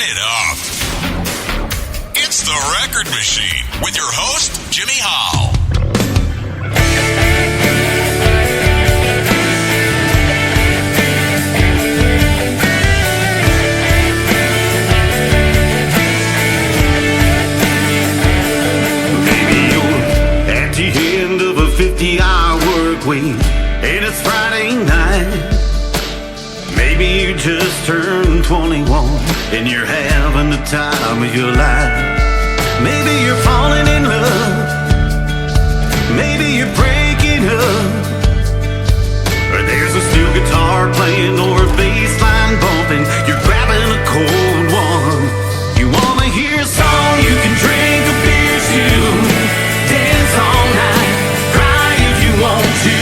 it up. It's The Record Machine with your host, Jimmy Howell. Maybe you're at the end of a 50-hour work week and it's Friday night. Maybe you just turned 21 and you're having the time of your life. Maybe you're falling in love. Maybe you're breaking up. Or there's a steel guitar playing or a bass line bumping. You're grabbing a cold one. You wanna hear a song you can drink a beer to. Dance all night, cry if you want to.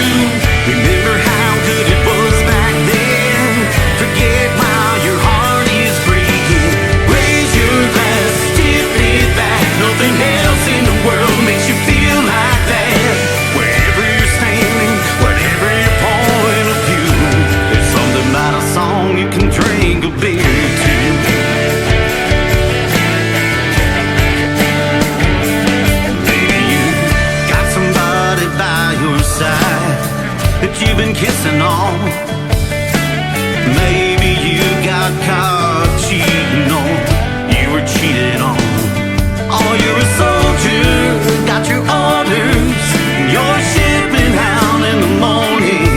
Remember how good it was back then. Forget while your heart is breaking. Raise your glass, tip it back. Nothing else in the world makes you feel like that. Wherever you're standing, whatever your point of view, there's something about a song you can drink a beer to. Maybe you got somebody by your side that you've been kissing on. Maybe you got caught cheating on. You were cheated on. Oh, you're a soldier, got your orders. You're shipping out in the morning,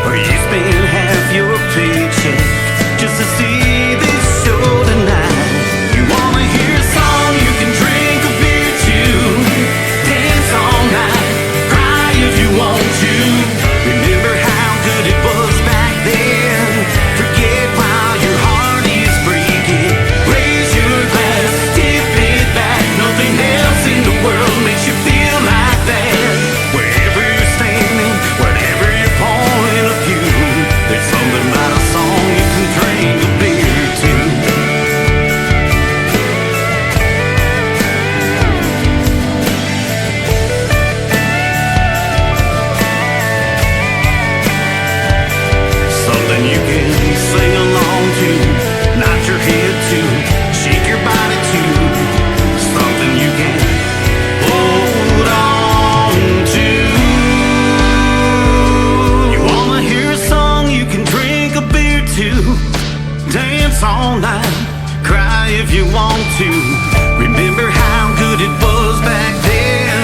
or you spend half your paycheck just to see this show tonight. You wanna hear a song you can drink a beer to. Dance all night, cry if you want to. Remember how good it was back then. Forget while your heart is breaking. Raise your glass, tip it back. Nothing else in the world makes you feel like that. Wherever you're standing, whatever your point of view, there's something about a song you can drink a beer to. Something you can sing along to, nod your head to, shake your body to. Something you can hold on to. You wanna hear a song you can drink a beer to. Dance all night, cry if you want to. Remember how good it was back then.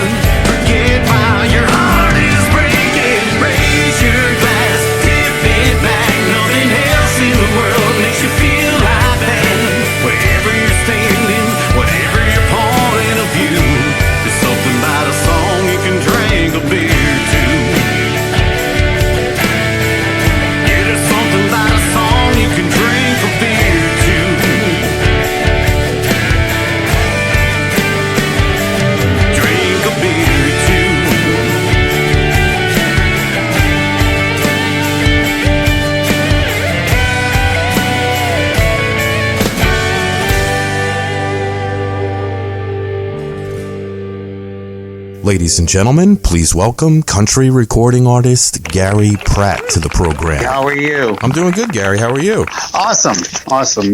Forget while your heart is breaking. Raise your glass, tip it back. Nothing else in the world makes you feel like that. Wherever you're standing, whatever your point of view, there's something about a song you can drink a beer to. Yeah, there's something about a song you can drink a beer to. Drink a beer to. Ladies and gentlemen, please welcome country recording artist Gary Pratt to the program. How are you? I'm doing good, Gary. How are you? Awesome.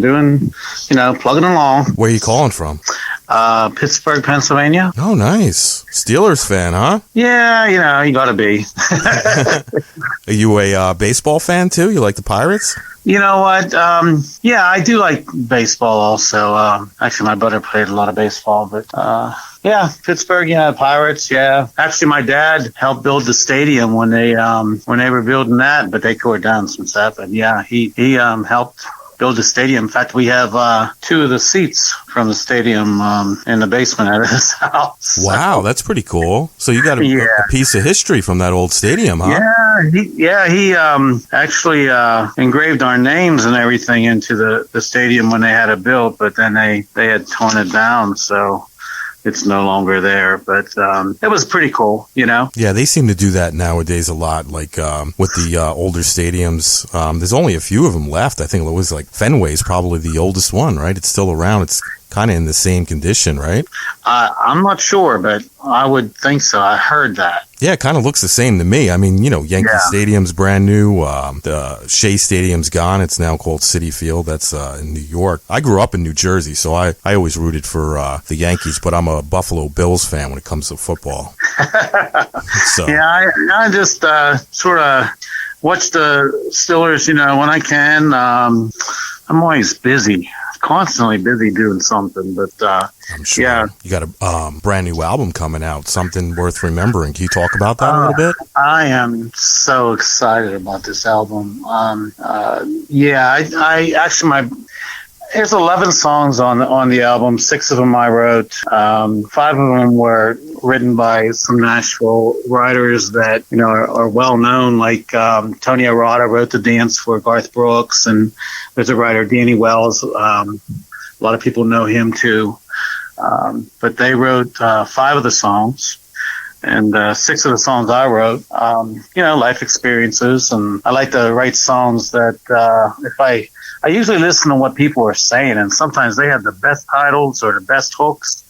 Doing, plugging along. Where are you calling from? Pittsburgh, Pennsylvania. Oh, nice. Steelers fan, huh? Yeah, you gotta be. Are you a baseball fan, too? You like the Pirates? You know what? Yeah, I do like baseball also. Actually, my brother played a lot of baseball, but yeah, Pittsburgh, Pirates, yeah. Actually, my dad helped build the stadium when they were building that, but they tore it down since that. But yeah, he helped build the stadium. In fact, we have two of the seats from the stadium in the basement at his house. Wow, that's pretty cool. So you got a piece of history from that old stadium, huh? Yeah, he actually engraved our names and everything into the stadium when they had it built, but then they had torn it down, so it's no longer there. But it was pretty cool, Yeah, they seem to do that nowadays a lot, like with the older stadiums. There's only a few of them left. I think it was like Fenway's probably the oldest one, right? It's still around. It's kind of in the same condition, right? I'm not sure, but I would think so. I heard that. Yeah, it kind of looks the same to me. I mean, Yankee Stadium's brand new. The Shea Stadium's gone. It's now called Citi Field. That's in New York. I grew up in New Jersey, so I always rooted for the Yankees, but I'm a Buffalo Bills fan when it comes to football. So. Yeah, I just sort of watch the Steelers, when I can. I'm always busy, constantly busy doing something, but I'm sure you got a brand new album coming out, Something Worth Remembering. Can you talk about that a little bit? I am so excited about this album. I actually, there's 11 songs on the album. 6 of them I wrote. 5 of them were written by some Nashville writers that are well known. Like Tony Arata wrote the dance for Garth Brooks, and there's a writer, Danny Wells. A lot of people know him too. But they wrote 5 of the songs. And 6 of the songs I wrote, life experiences. And I like to write songs that I usually listen to what people are saying, and sometimes they have the best titles or the best hooks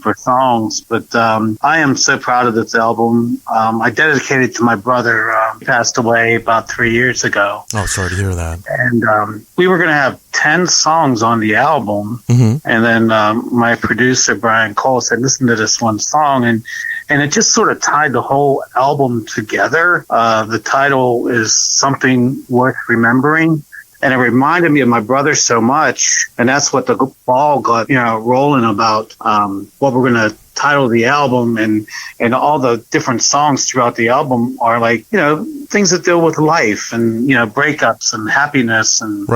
for songs. But I am so proud of this album. I dedicated it to my brother. He passed away about 3 years ago. Oh, sorry to hear that. And we were going to have 10 songs on the album. And then my producer, Brian Cole, said, listen to this one song. And it just sort of tied the whole album together. The title is Something Worth Remembering. And it reminded me of my brother so much. And that's what the ball got, rolling about what we're going to title the album. And all the different songs throughout the album are like, things that deal with life and, breakups and happiness and,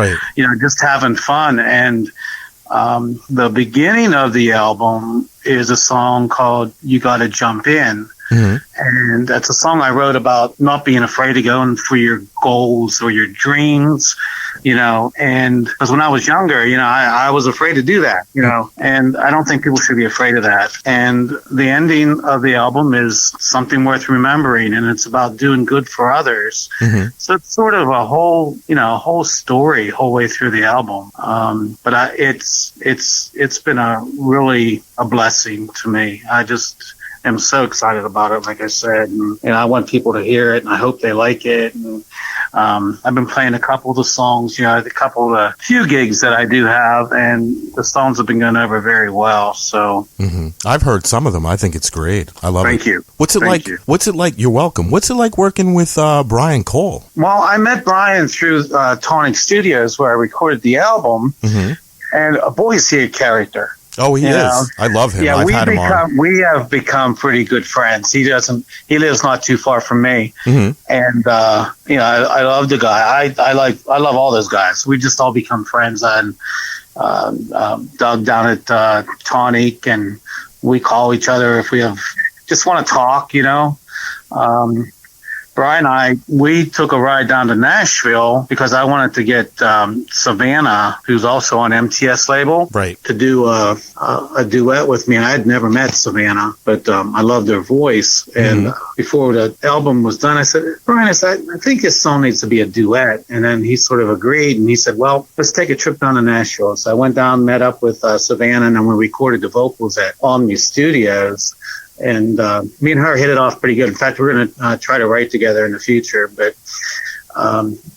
just having fun. And the beginning of the album is a song called You Gotta Jump In. And that's a song I wrote about not being afraid to go for your goals or your dreams, and because when I was younger, I was afraid to do that, and I don't think people should be afraid of that. And the ending of the album is Something Worth Remembering, and it's about doing good for others. So it's sort of a whole, whole story, whole way through the album. But it's been a blessing to me. I just am so excited about it, like I said, and I want people to hear it, and I hope they like it. And I've been playing a couple of the songs, a few gigs that I do have, and the songs have been going over very well. So I've heard some of them. I think it's great. I love it. Thank you. What's it like? What's it like? You're welcome. What's it like working with Brian Cole? Well, I met Brian through Tonic Studios, where I recorded the album, and boy, is he a character. Oh, he is. I love him. Yeah, I've had him on. We have become pretty good friends. He lives not too far from me. And, I love the guy. I love all those guys. We just all become friends. And, Doug down at, Tonic, and we call each other if we just want to talk, Brian and I, we took a ride down to Nashville because I wanted to get Savannah, who's also on MTS label, to do a duet with me. And I had never met Savannah, but I loved her voice. And before the album was done, I said, Brian, I think this song needs to be a duet. And then he sort of agreed, and he said, well, let's take a trip down to Nashville. So I went down, met up with Savannah, and then we recorded the vocals at Omni Studios. And me and her hit it off pretty good. In fact, we're going to try to write together in the future. But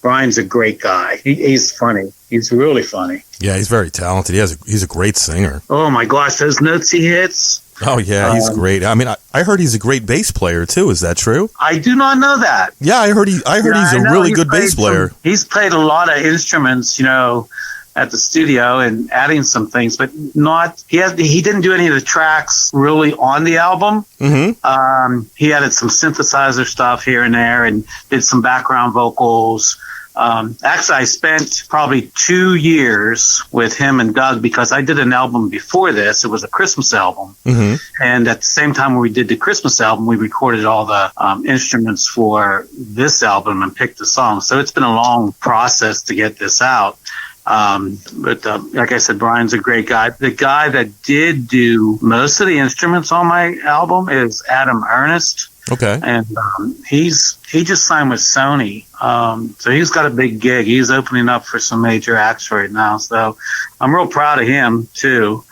Brian's a great guy. He's funny. He's really funny. Yeah, he's very talented. He's a great singer. Oh, my gosh, those notes he hits. Oh, yeah, he's great. I mean, I heard he's a great bass player, too. Is that true? I do not know that. Yeah, I heard he's a really good bass player. He's played a lot of instruments, at the studio and adding some things, but he didn't do any of the tracks really on the album. He added some synthesizer stuff here and there and did some background vocals. Actually, I spent probably 2 years with him and Doug because I did an album before this. It was a Christmas album. And at the same time when we did the Christmas album, we recorded all the instruments for this album and picked the songs. So it's been a long process to get this out. But like I said, Brian's a great guy. The guy that did do most of the instruments on my album is Adam Ernest. Okay. And he just signed with Sony. So he's got a big gig. He's opening up for some major acts right now. So I'm real proud of him too.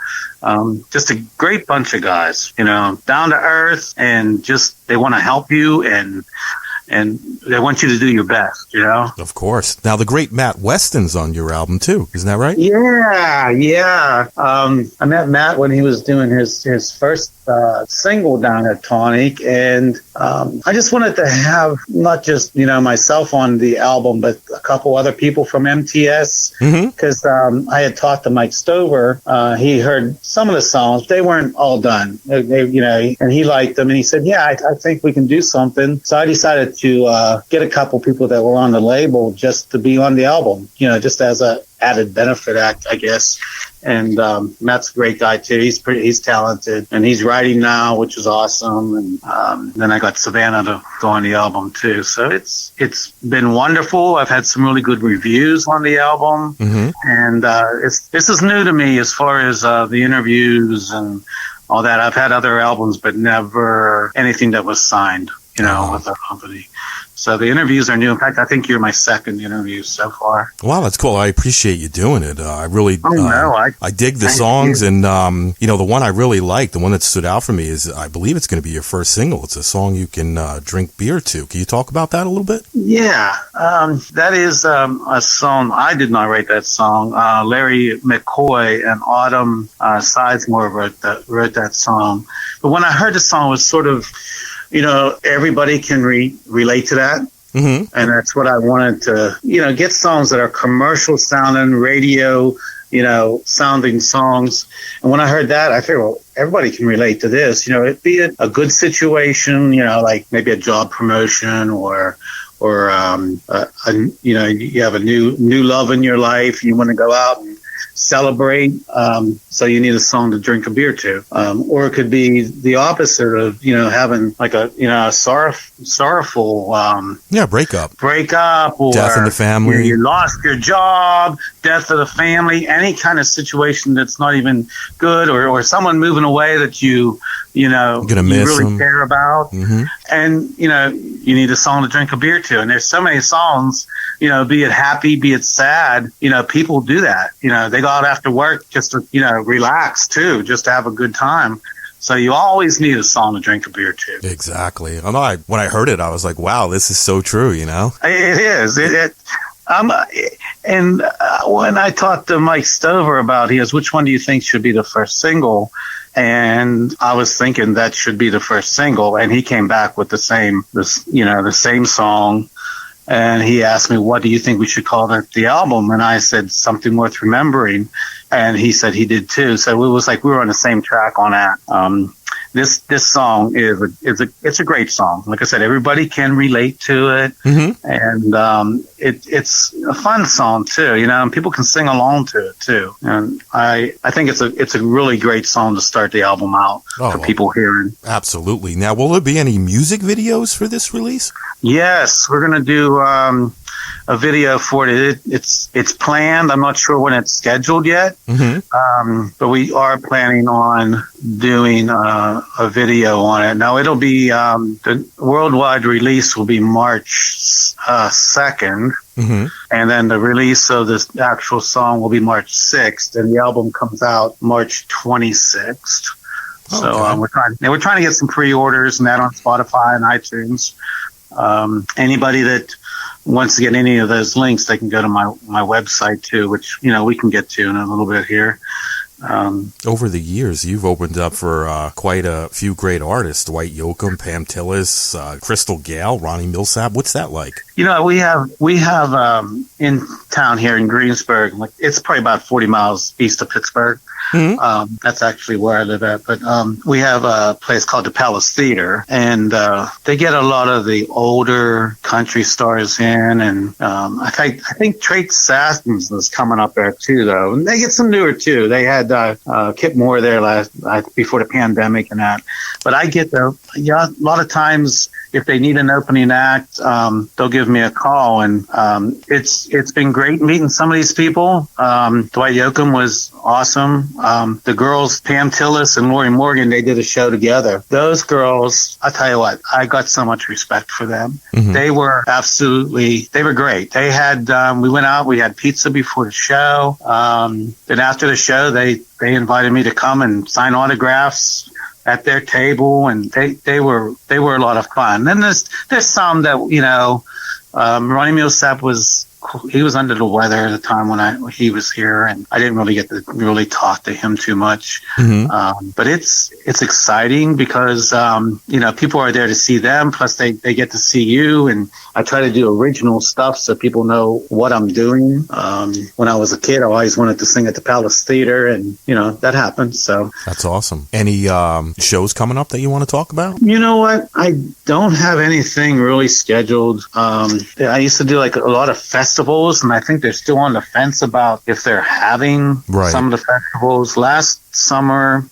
just a great bunch of guys, down to earth, and just they want to help you, and they want you to do your best, Of course. Now, the great Matt Weston's on your album, too. Isn't that right? Yeah. I met Matt when he was doing his first single down at Tonic, and I just wanted to have not just, myself on the album, but a couple other people from MTS, because I had talked to Mike Stover. He heard some of the songs. They weren't all done, and he liked them, and he said, yeah, I think we can do something. So I decided to get a couple people that were on the label just to be on the album, just as a added benefit act, I guess. And Matt's a great guy too. He's talented, and he's writing now, which is awesome. And then I got Savannah to go on the album too. So it's been wonderful. I've had some really good reviews on the album, and this is new to me as far as the interviews and all that. I've had other albums, but never anything that was signed, with a company. So the interviews are new. In fact, I think you're my second interview so far. Wow, that's cool. I appreciate you doing it. I really, I dig the songs, and the one I really like, the one that stood out for me is, I believe it's going to be your first single. It's a song you can drink beer to. Can you talk about that a little bit? Yeah, that is a song. I did not write that song. Larry McCoy and Autumn Sizemore wrote that song. But when I heard the song, it was sort of, everybody can relate to that. And that's what I wanted to, get songs that are commercial sounding, radio, sounding songs. And when I heard that, I figured, well, everybody can relate to this. It'd be a good situation, like maybe a job promotion or you have a new love in your life. You want to go out and celebrate, so you need a song to drink a beer to, or it could be the opposite of having like a sorrowful breakup, or death in the family, you lost your job, death of the family, any kind of situation that's not even good, or someone moving away that you really care about, and you need a song to drink a beer to. And there's so many songs, be it happy, be it sad, people do that. They go out after work just to, relax too, just to have a good time. So you always need a song to drink a beer to. Exactly. When I heard it, I was like, wow, this is so true, It is. And when I talked to Mike Stover about which one do you think should be the first single? And I was thinking that should be the first single. And he came back with the same song. And he asked me, what do you think we should call the album? And I said, Something Worth Remembering. And he said he did too. So it was like we were on the same track on that. This song it's a great song. Like I said, everybody can relate to it, and it's a fun song too. And people can sing along to it too. And I think it's a really great song to start the album out for people hearing. Absolutely. Now, will there be any music videos for this release? Yes, we're gonna do a video for it. It's planned. I'm not sure when it's scheduled yet, but we are planning on doing a video on it. Now it'll be the worldwide release will be March 2nd, and then the release of this actual song will be March 6th, and the album comes out March 26th. So we're trying to get some pre-orders and that on Spotify and iTunes. Anybody that wants to get any of those links, they can go to my website too, which we can get to in a little bit here. Over the years, you've opened up for quite a few great artists: Dwight Yoakam, Pam Tillis, Crystal Gayle, Ronnie Milsap. What's that like? We have in town here in Greensburg, like it's probably about 40 miles east of Pittsburgh. That's actually where I live at. But we have a place called the Palace Theater, and they get a lot of the older country stars in, and I think Trey Sassen's was coming up there too, though. And they get some newer too. They had Kip Moore there before the pandemic and that. But I get there. A lot of times, if they need an opening act, they'll give me a call, and it's been great meeting some of these people. Dwight Yoakam was awesome. The girls, Pam Tillis and Lorrie Morgan, they did a show together. Those girls, I tell you what, I got so much respect for them. They were they were great. They had, we went out, we had pizza before the show. Then after the show, they invited me to come and sign autographs at their table, and they were a lot of fun. Then there's some that, Ronnie Milsap was under the weather at the time when he was here, and I didn't really get to really talk to him too much. But it's exciting because people are there to see them, plus they get to see you, and I try to do original stuff so people know what I'm doing. When I was a kid, I always wanted to sing at the Palace Theater, and that happened. So that's awesome. Any shows coming up that you want to talk about? You know what? I don't have anything really scheduled. I used to do like a lot of festivals, and I think they're still on the fence about if they're having some of the festivals. Last summer,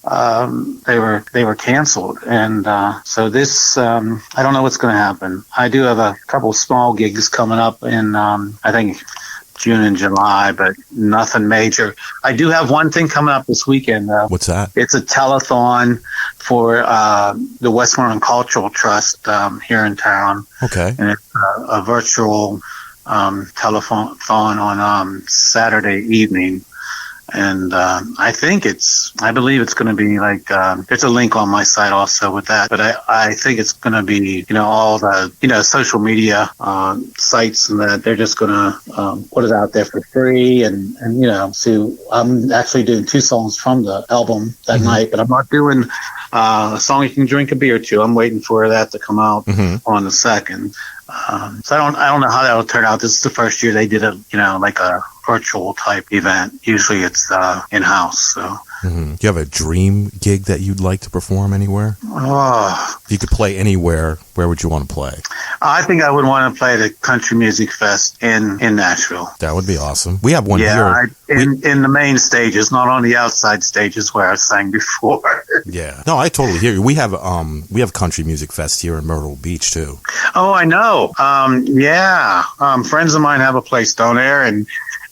they were canceled, and so this I don't know what's going to happen. I do have a couple small gigs coming up in I think June and July, but nothing major. I do have one thing coming up this weekend, though. What's that? It's a telethon for the Westmoreland Cultural Trust here in town. Okay. And it's a virtual telethon on Saturday evening. And I believe it's going to be like, there's a link on my site also with that, but I think it's going to be, all the, social media sites, and that they're just going to put it out there for free. And so I'm actually doing 2 songs from the album that night, but I'm not doing a song you can drink a beer to. I'm waiting for that to come out on the 2nd. So I don't know how that'll turn out. This is the first year they did a like a virtual type event. Usually it's in-house. So do you have a dream gig that you'd like to perform anywhere? If you could play anywhere, where would you want to play? I think I would want to play the Country Music Fest in Nashville. That would be awesome. We have one here. In the main stages, not on the outside stages where I sang before. Yeah. No, I totally hear you. We have Country Music Fest here in Myrtle Beach too. Oh, I know. Friends of mine have a place down there,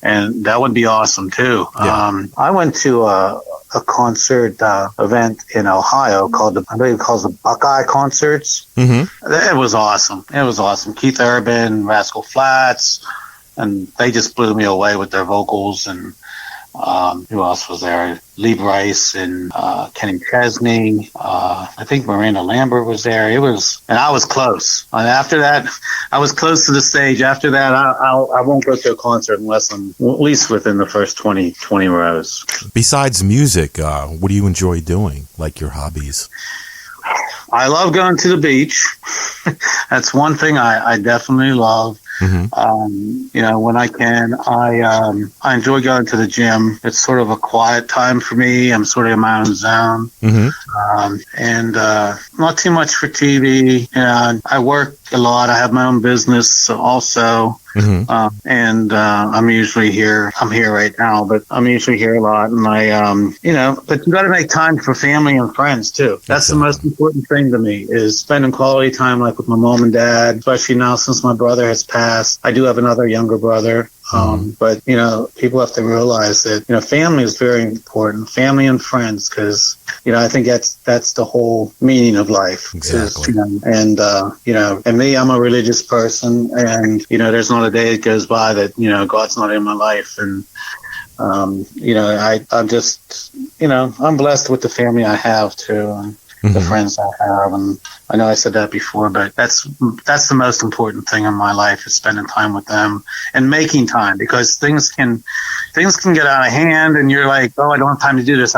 and that would be awesome too. Yeah. I went to a concert event in Ohio called the Buckeye Concerts. It was awesome. Keith Urban, Rascal Flatts, and they just blew me away with their vocals. And who else was there? Lee Brice and Kenny Chesney. I think Miranda Lambert was there. And I was close. And after that, I was close to the stage. After that, I won't go to a concert unless I'm at least within the first 20 rows. Besides music, what do you enjoy doing? Like your hobbies? I love going to the beach. That's one thing I definitely love. When I can, I enjoy going to the gym. It's sort of a quiet time for me. I'm sort of in my own zone. And not too much for TV. I work a lot. I have my own business also. And I'm usually here. I'm here right now, but I'm usually here a lot. And but you got to make time for family and friends too. That's the most important thing to me, is spending quality time, like with my mom and dad, especially now since my brother has passed. I do have another younger brother. But, people have to realize that, family is very important, family and friends, because, I think that's the whole meaning of life. Exactly. And me, I'm a religious person, and, there's not a day that goes by that, God's not in my life. And, I'm just, I'm blessed with the family I have too. And, the friends I have, and I know I said that before, but that's the most important thing in my life, is spending time with them and making time, because things can get out of hand, and you're like, oh, I don't have time to do this.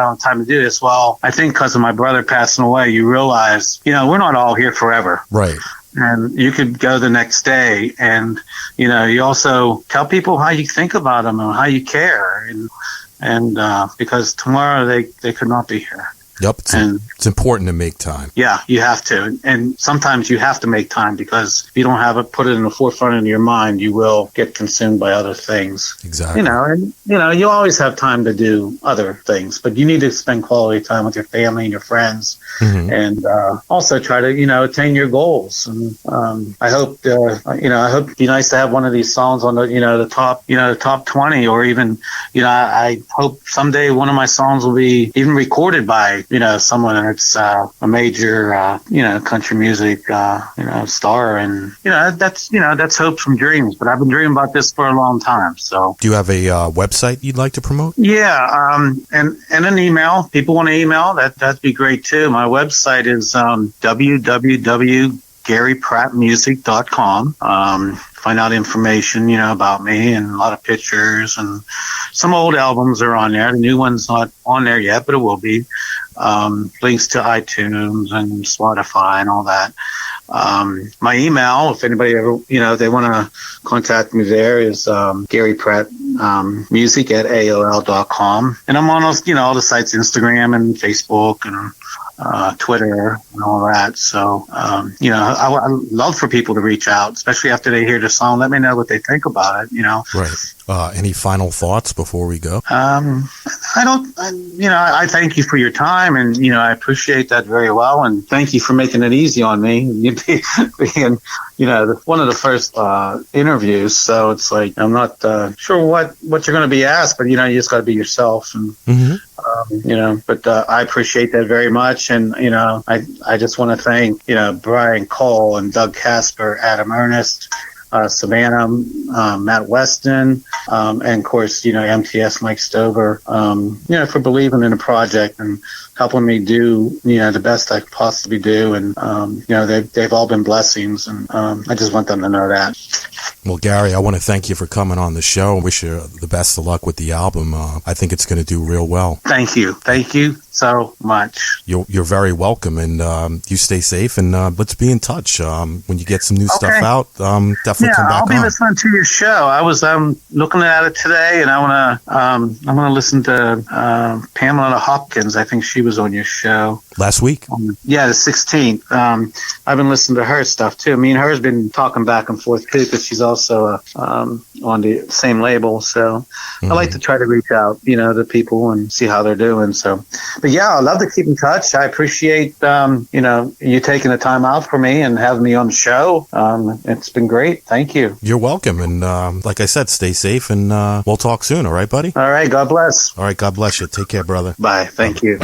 Well, I think because of my brother passing away, you realize, we're not all here forever. Right. And you could go the next day, and, you also tell people how you think about them and how you care, and because tomorrow they could not be here. Yep, And it's important to make time. yeah, you have to. And sometimes you have to make time, because if you don't have it, put it in the forefront of your mind, you will get consumed by other things. Exactly. And you always have time to do other things, but you need to spend quality time with your family and your friends, and also try to, attain your goals. And I hope, I hope it'd be nice to have one of these songs on the top 20, or even, I hope someday one of my songs will be even recorded by, someone that's a major, country music, star. And, that's hopes and dreams, but I've been dreaming about this for a long time. So do you have a website you'd like to promote? Yeah. And an email. People want to email, that'd be great too. My website is, www.garyprattmusic.com. Find out information, about me, and a lot of pictures, and some old albums are on there. The new one's not on there yet, but it will be. Links to iTunes and Spotify and all that. My email, if anybody ever, they want to contact me, there is Gary Pratt music at AOL.com. And I'm on all the sites, Instagram and Facebook and Twitter and all that. So, I love for people to reach out, especially after they hear the song. Let me know what they think about it, Right. Any final thoughts before we go? I thank you for your time, and, I appreciate that very well. And thank you for making it easy on me. You being, one of the first interviews. So it's like, I'm not sure what you're going to be asked, but, you just got to be yourself. And, but I appreciate that very much. And, I just want to thank, Brian Cole and Doug Casper, Adam Ernest, Savannah, Matt Weston, and of course, MTS Mike Stover, for believing in the project and helping me do, the best I could possibly do. And, they've all been blessings, and I just want them to know that. Well, Gary, I want to thank you for coming on the show. Wish you the best of luck with the album. I think it's going to do real well. Thank you. Thank you so much. You're very welcome, and you stay safe, and let's be in touch. When you get some new stuff out, definitely come back I'll be listening to your show. I was looking at it today, and I'm gonna listen to Pamela Hopkins. I think she was on your show last week. The 16th. I've been listening to her stuff too. Me and her has been talking back and forth too, because she's also on the same label. So I like to try to reach out, to people and see how they're doing. So, but yeah, I love to keep in touch. I appreciate you taking the time out for me and having me on the show. It's been great. Thank you. You're welcome. And like I said, stay safe, and we'll talk soon. All right, buddy? All right. God bless. All right. God bless you. Take care, brother. Bye. Thank you.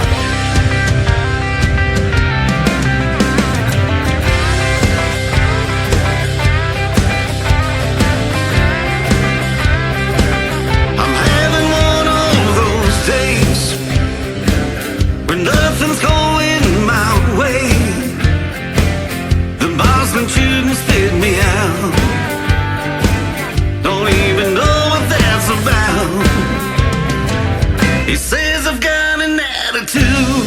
I'm having one of those days when nothing's going my way. The boss been shooting, spit me out. Don't even know what that's about. He says I've got an attitude.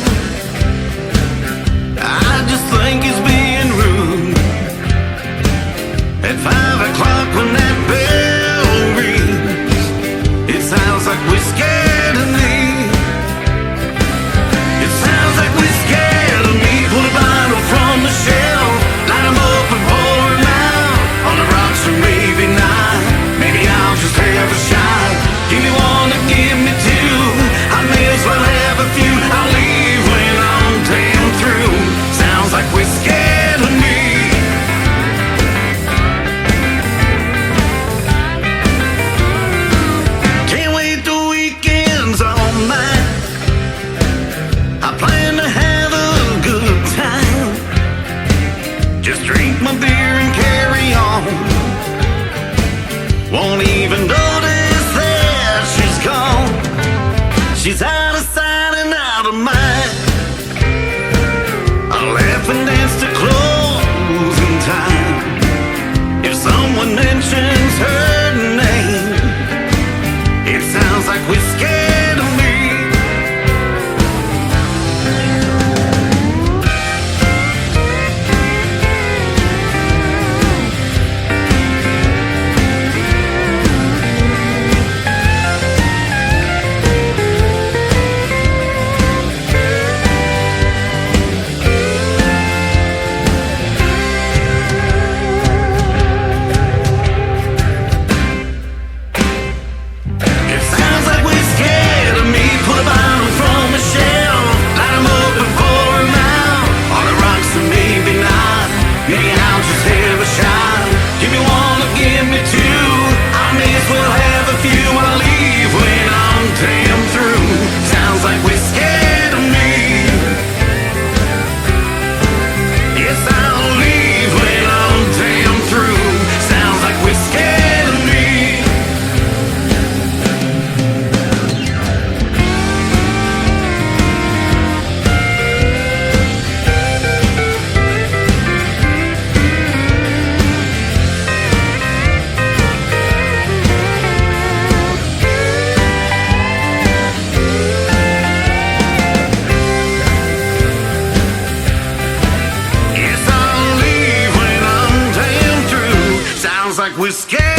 was scared.